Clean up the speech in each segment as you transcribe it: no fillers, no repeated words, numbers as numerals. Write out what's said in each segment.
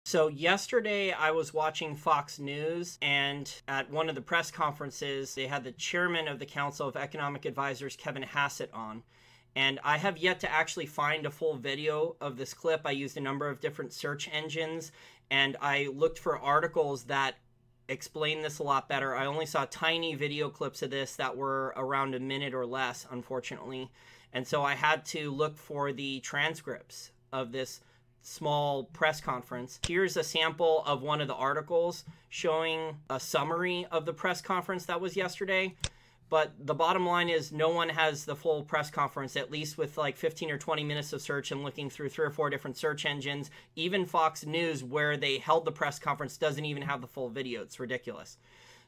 So yesterday I was watching Fox News, and at one of the press conferences, they had the chairman of the Council of Economic Advisors, Kevin Hassett, on. And I have yet to actually find a full video of this clip. I used a number of different search engines, and I looked for articles that explain this a lot better. I only saw tiny video clips of this that were around a minute or less, unfortunately. And so I had to look for the transcripts of this small press conference. Here's a sample of one of the articles showing a summary of the press conference that was yesterday. But the bottom line is no one has the full press conference, at least with like 15 or 20 minutes of search and looking through 3 or 4 different search engines. Even Fox News, where they held the press conference, doesn't even have the full video. It's ridiculous.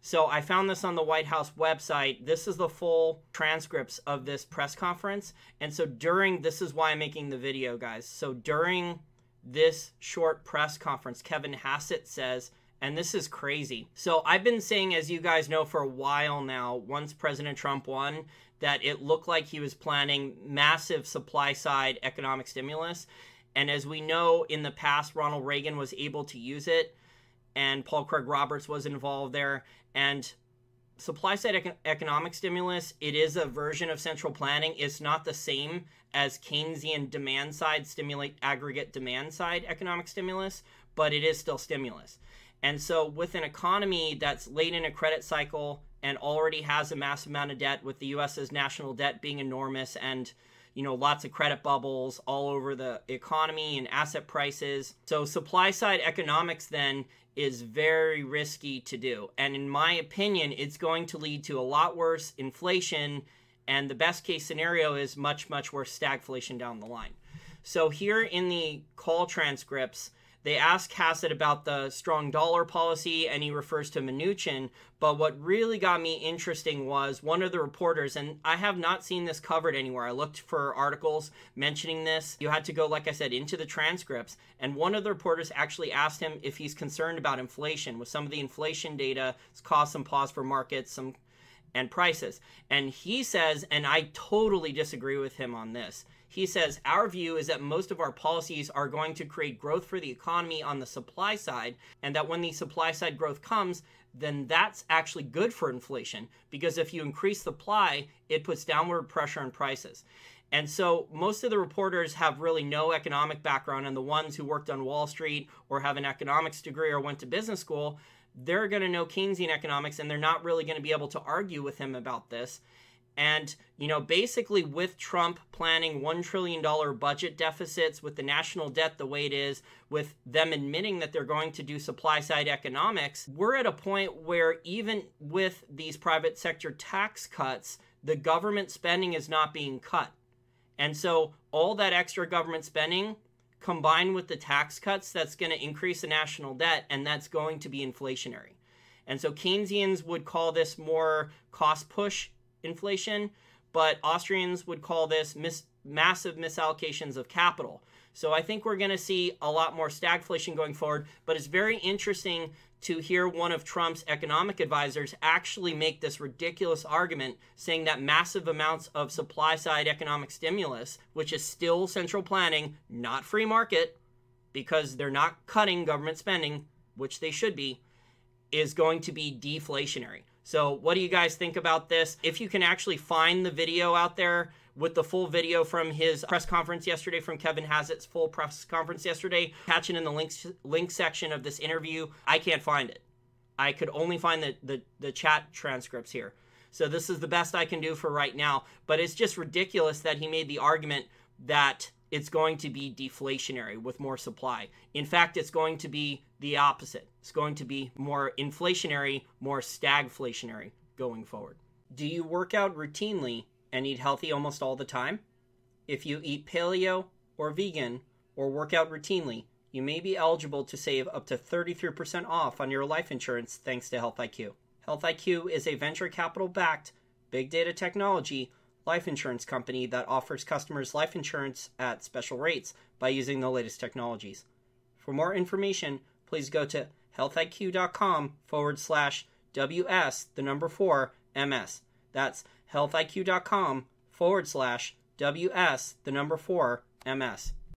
So I found this on the White House website. This is the full transcripts of this press conference. And so this is why I'm making the video, guys. So during this short press conference, Kevin Hassett says, and this is crazy. So I've been saying, as you guys know, for a while now, once President Trump won, that it looked like he was planning massive supply-side economic stimulus. And as we know, in the past, Ronald Reagan was able to use it, and Paul Craig Roberts was involved there. And supply-side economic stimulus, it is a version of central planning. It's not the same as Keynesian demand-side stimulate aggregate demand-side economic stimulus, but it is still stimulus. And so with an economy that's late in a credit cycle and already has a massive amount of debt, with the U.S.'s national debt being enormous and, you know, lots of credit bubbles all over the economy and asset prices. So supply-side economics then is very risky to do. And in my opinion, it's going to lead to a lot worse inflation, and the best case scenario is much, much worse stagflation down the line. So here in the call transcripts, they ask Hassett about the strong dollar policy, and he refers to Mnuchin. But what really got me interesting was one of the reporters, and I have not seen this covered anywhere. I looked for articles mentioning this. You had to go, like I said, into the transcripts. And one of the reporters actually asked him if he's concerned about inflation. With some of the inflation data, it's caused some pause for markets and prices. And he says, and I totally disagree with him on this, he says, our view is that most of our policies are going to create growth for the economy on the supply side, and that when the supply side growth comes, then that's actually good for inflation, because if you increase supply, it puts downward pressure on prices. And so most of the reporters have really no economic background, and the ones who worked on Wall Street or have an economics degree or went to business school, they're going to know Keynesian economics, and they're not really going to be able to argue with him about this. And, you know, basically with Trump planning $1 trillion budget deficits, with the national debt the way it is, with them admitting that they're going to do supply-side economics, we're at a point where even with these private sector tax cuts, the government spending is not being cut. And so all that extra government spending combined with the tax cuts, that's going to increase the national debt, and that's going to be inflationary. And so Keynesians would call this more cost push inflation, but Austrians would call this massive misallocations of capital. So I think we're going to see a lot more stagflation going forward, but it's very interesting to hear one of Trump's economic advisors actually make this ridiculous argument, saying that massive amounts of supply-side economic stimulus, which is still central planning, not free market, because they're not cutting government spending, which they should be, is going to be deflationary. So what do you guys think about this? If you can actually find the video out there with the full video from his press conference yesterday, from Kevin Hassett's full press conference yesterday, catch it in the link section of this interview. I can't find it. I could only find the chat transcripts here. So this is the best I can do for right now. But it's just ridiculous that he made the argument that it's going to be deflationary with more supply. In fact, it's going to be the opposite. It's going to be more inflationary, more stagflationary going forward. Do you work out routinely and eat healthy almost all the time? If you eat paleo or vegan or work out routinely, you may be eligible to save up to 33% off on your life insurance thanks to Health IQ. Health IQ is a venture capital-backed, big data technology life insurance company that offers customers life insurance at special rates by using the latest technologies. For more information, please go to healthiq.com/WS4MS. That's healthiq.com/WS4MS.